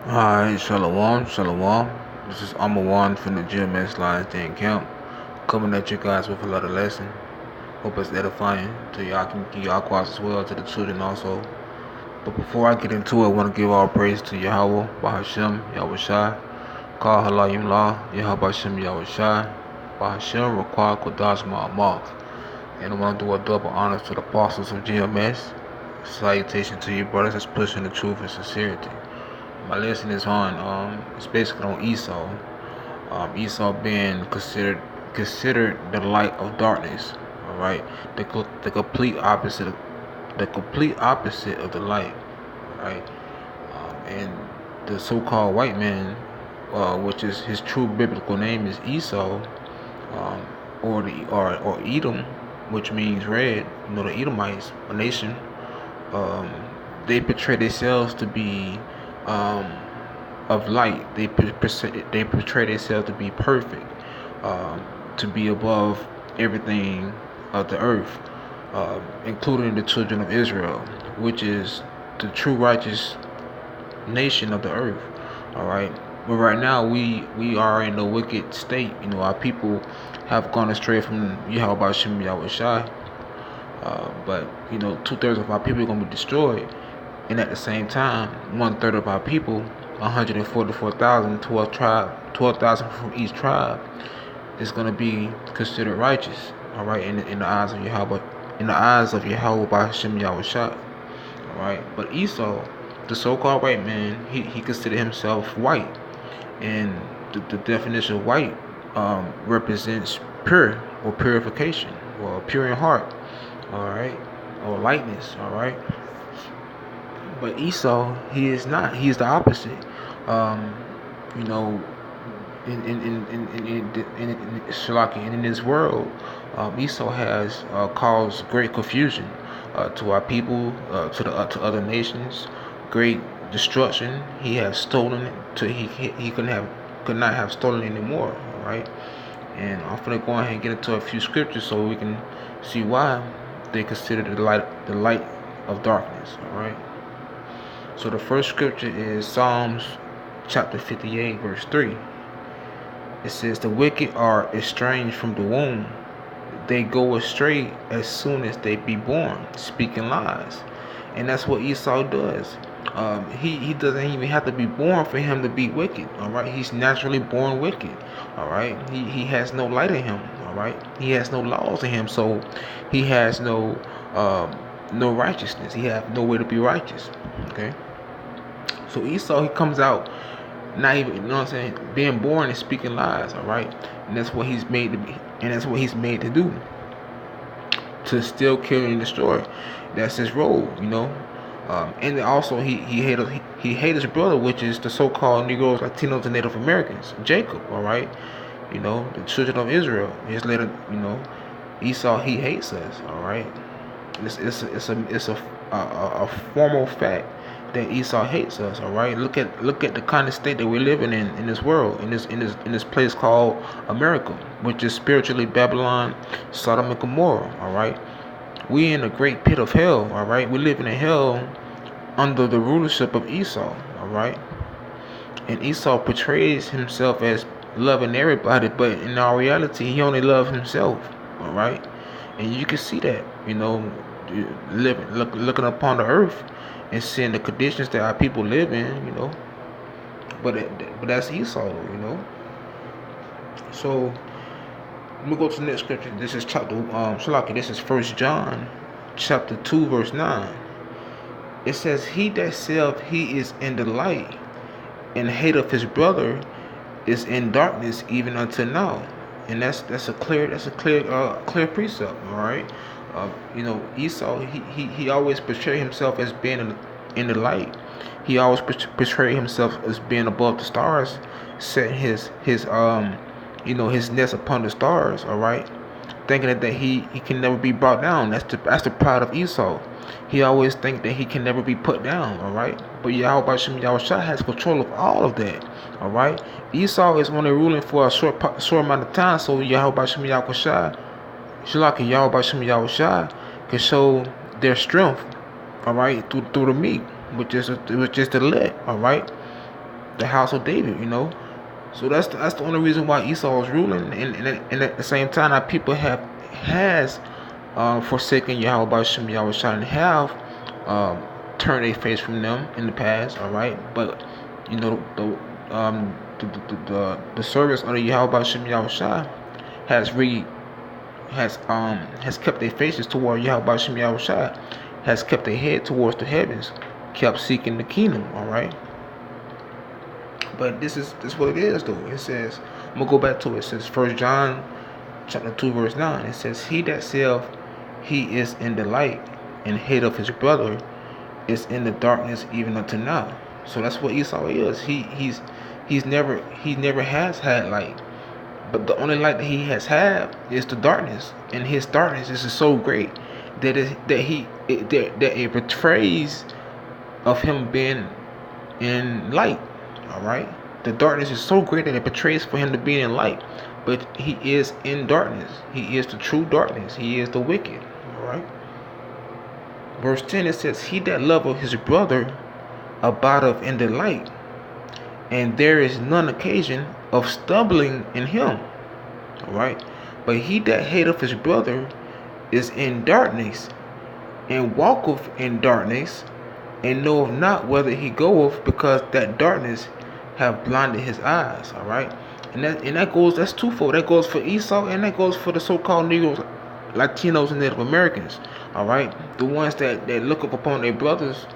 Alright, Shalom, Shalom. This is Amawan from the GMS Lions Den Camp, coming at you guys with a lot of lesson. Hope it's edifying to y'all, can y'all quads as well, to the children also. But before I get into it, I want to give all praise to Yahweh, Bahashem, Yahweh Shai, Kal Halayim La, Yahweh Hashem, Yahweh Shai, Bahashem, Raquah, Kodash, Ma'amoth. And I want to do a double honor to the apostles of GMS. Salutation to you brothers that's pushing the truth and sincerity. My lesson is on it's basically on Esau. Esau being considered the light of darkness. All right, the complete opposite of the light. Right, and the so-called white man, which is his true biblical name is Esau, or Edom, which means red. You know, the Edomites, a nation. Um, they portray themselves to be of light. They portray themselves to be perfect, to be above everything of the earth, including the children of Israel, which is the true righteous nation of the earth. All right. But right now we are in a wicked state. You know, our people have gone astray from Yahweh Shem Yahweh Shai. But you know, 2/3 of our people are gonna be destroyed, and at the same time, 1/3 of our people, 144,000, 12,000 from each tribe, is gonna be considered righteous. All right, in the eyes of Yahweh, by Hashem Yahweh Shai. All right, but Esau, the so-called white man, he considered himself white, and the definition of white represents pure or purification, or pure in heart. All right, or lightness. All right, but Esau, he is not. He is the opposite. Um, you know, in this world, Esau has caused great confusion to our people, to other nations, great destruction. He has stolen it to he could not have stolen anymore. All right, and I'm gonna go ahead and get into a few scriptures so we can see why they consider the light of darkness. All right. So the first scripture is Psalms chapter 58, verse 3. It says, "The wicked are estranged from the womb. They go astray as soon as they be born, speaking lies." And that's what Esau does. He doesn't even have to be born for him to be wicked. All right, he's naturally born wicked. All right, he has no light in him. All right, he has no laws in him, so he has no righteousness. He has no way to be righteous. Okay, so Esau, he comes out not even, you know what I'm saying, being born and speaking lies. All right, and that's what he's made to be, and that's what he's made to do, to steal, kill, and destroy. That's his role, you know. And also he hated his brother, which is the so-called Negroes, Latinos, and Native Americans, Jacob. All right, you know, the children of Israel. His later, you know, Esau, he hates us. All right, it's a formal fact that Esau hates us. All right, look at the kind of state that we're living in this world, in this place called America, which is spiritually Babylon, Sodom and Gomorrah. All right, we in a great pit of hell. All right, we living in hell under the rulership of Esau. All right, and Esau portrays himself as loving everybody, but in our reality, he only loves himself. All right, and you can see that, you know, looking upon the earth and seeing the conditions that our people live in, you know. But that's Esau, you know. So let me go to the next scripture. This is chapter This is 1 John chapter 2 verse 9. It says, "He that saith he is in the light, and hate of his brother, is in darkness even until now." And that's a clear precept. All right. You know, Esau, he always portrayed himself as being in the light. He always portrayed himself as being above the stars, set his you know, his nest upon the stars. All right, thinking that he can never be brought down. That's the pride of Esau. He always think that he can never be put down. All right, but Yahweh Shem Yahushua has control of all of that. All right, Esau is only ruling for a short amount of time, so Yahweh Shem Yahushua, Shalaki Yahweh Shem Yahushua, can show their strength. All right, through the meat, which is the leg. All right, the house of David, So that's the only reason why Esau is ruling, and at the same time, our people has forsaken Yahweh Bashim Yahweh Shai, and have um, turned their face from them in the past. All right, but the service under Yahweh Bashim Yahweh Shai has re has kept their faces toward Yahweh Bashim Yahweh Shai, has kept their head towards the heavens, kept seeking the kingdom. All right. But this is what it is, though. It says, I'm gonna go back to it. It says, 1 John chapter 2 verse 9. It says, he that saith he is in the light and hate of his brother is in the darkness even unto now. So that's what Esau is. He never has had light, but the only light that he has had is the darkness, and his darkness is so great that it betrays of him being in light. All right, the darkness is so great that it betrays for him to be in light, but he is in darkness. He is the true darkness. He is the wicked. All right. Verse 10, it says, he that loveth his brother abideth in the light, and there is none occasion of stumbling in him. All right. But he that hateth his brother is in darkness, and walketh in darkness, and knoweth not whither he goeth, because that darkness have blinded his eyes. All right, and that's twofold. That goes for Esau, and that goes for the so-called Negroes, Latinos, and Native Americans. All right, the ones that look up upon their brothers,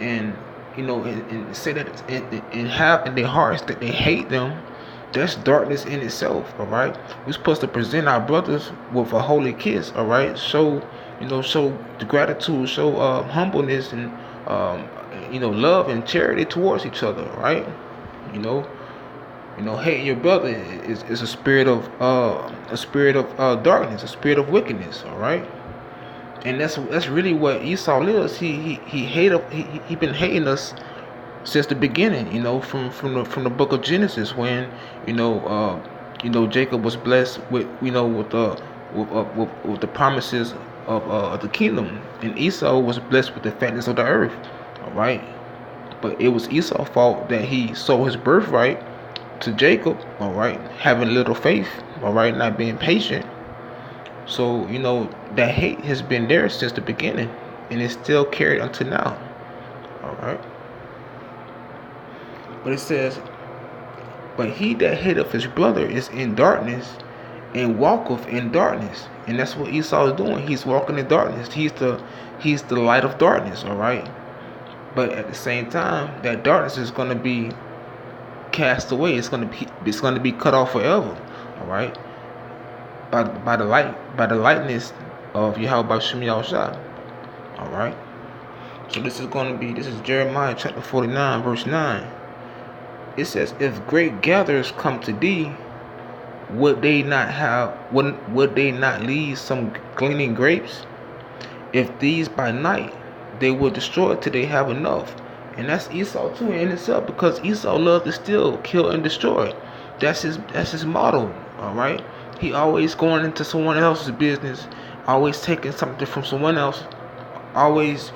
and and say that and have in their hearts that they hate them. That's darkness in itself. All right, we're supposed to present our brothers with a holy kiss. All right, show the gratitude, show humbleness, and love and charity towards each other. Right. Hating your brother is a spirit of darkness, a spirit of wickedness. All right, and that's really what Esau is. He been hating us since the beginning. From the book of Genesis, when Jacob was blessed with with the promises of the kingdom, and Esau was blessed with the fatness of the earth. All right. But it was Esau's fault that he sold his birthright to Jacob, all right, having little faith, all right, not being patient. So, that hate has been there since the beginning, and it's still carried until now, all right. But it says, but he that hateth his brother is in darkness, and walketh in darkness. And that's what Esau is doing. He's walking in darkness. He's the light of darkness, all right. But at the same time, that darkness is going to be cast away. It's going to be cut off forever. All right. By the lightness of Yahweh Bashim Yahushua. All right. So this is Jeremiah chapter 49 verse 9. It says, if great gatherers come to thee, would they not leave some gleaning grapes? If these by night, they will destroy till they have enough. And that's Esau too in itself, because Esau loves to steal, kill, and destroy. That's his motto. All right. He always going into someone else's business, always taking something from someone else, always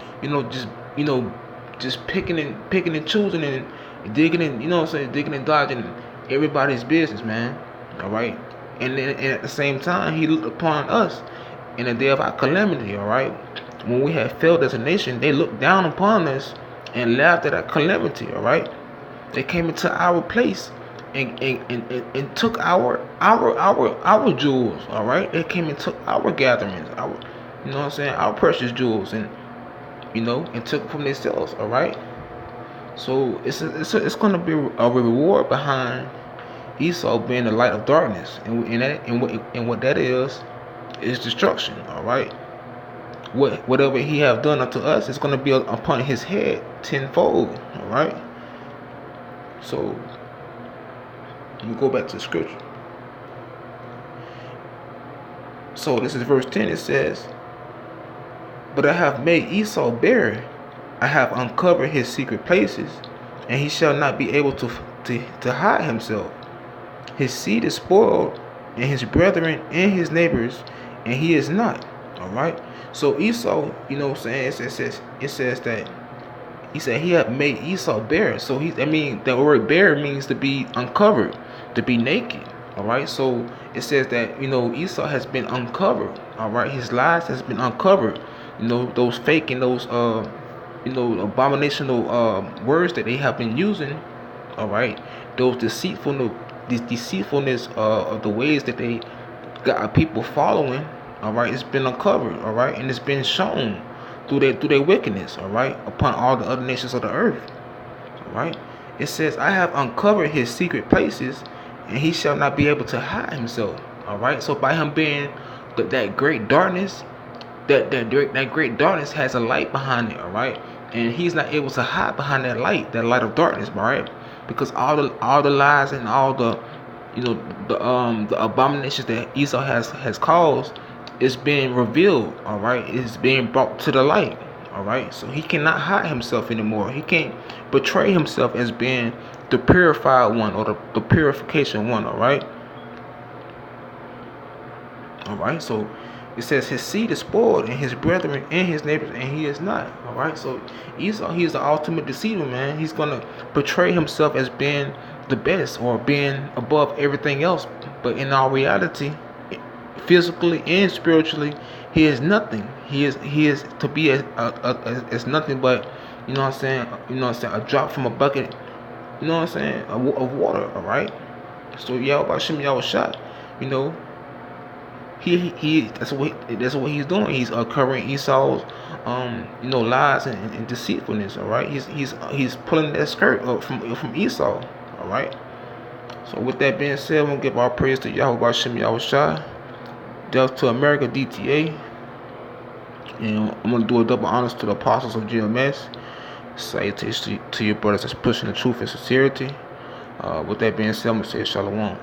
just picking and choosing and digging and digging and dodging everybody's business, man. All right. And at the same time, he looked upon us in the day of our calamity. All right. When we had failed as a nation, they looked down upon us and laughed at our calamity. All right, they came into our place and took our jewels. All right, they came and took our gatherings, our precious jewels, and and took from themselves. All right, so it's going to be a reward behind Esau being the light of darkness, and what that is destruction. All right. Whatever he have done unto us is going to be upon his head tenfold. All right. So let me go back to the scripture. So this is verse 10. It says, but I have made Esau bare, I have uncovered his secret places, and he shall not be able to hide himself. His seed is spoiled, and his brethren and his neighbors, and he is not. All right. So Esau, it says that He said he had made Esau bare. So I mean, the word bare means to be uncovered, to be naked. All right. So it says that Esau has been uncovered. All right. His lies has been uncovered. Those fake and those abominational words that they have been using. All right. Those deceitfulness of the ways that they got people following. All right. It's been uncovered. All right, and it's been shown through their wickedness, all right, upon all the other nations of the earth. All right. It says, I have uncovered his secret places, and he shall not be able to hide himself. All right. So by him being that great darkness, that great darkness has a light behind it, all right, and he's not able to hide behind that light of darkness, all right, because all the lies and all the the abominations that Esau has caused is being revealed, all right. It's being brought to the light, all right. So he cannot hide himself anymore. He can't betray himself as being the purified one or the purification one, all right. All right. So it says his seed is spoiled, and his brethren and his neighbors, and he is not. All right. So Esau, he is the ultimate deceiver, man. He's gonna portray himself as being the best or being above everything else, but in all reality, physically and spiritually, he is nothing. He is to be as nothing but, what I'm saying, a drop from a bucket, what I'm saying, of water. All right. So Yahweh Shem Yahweh shot, you know. He that's what he's doing. He's covering Esau's lies and deceitfulness. All right. He's pulling that skirt up from Esau. All right. So with that being said, I'm gonna give our praise to Yahweh Shem Yahweh Shai, Death to America DTA, and I'm gonna do a double honors to the apostles of GMS. Salutations to your brothers that's pushing the truth and sincerity. With that being said, I'm gonna say Shalom.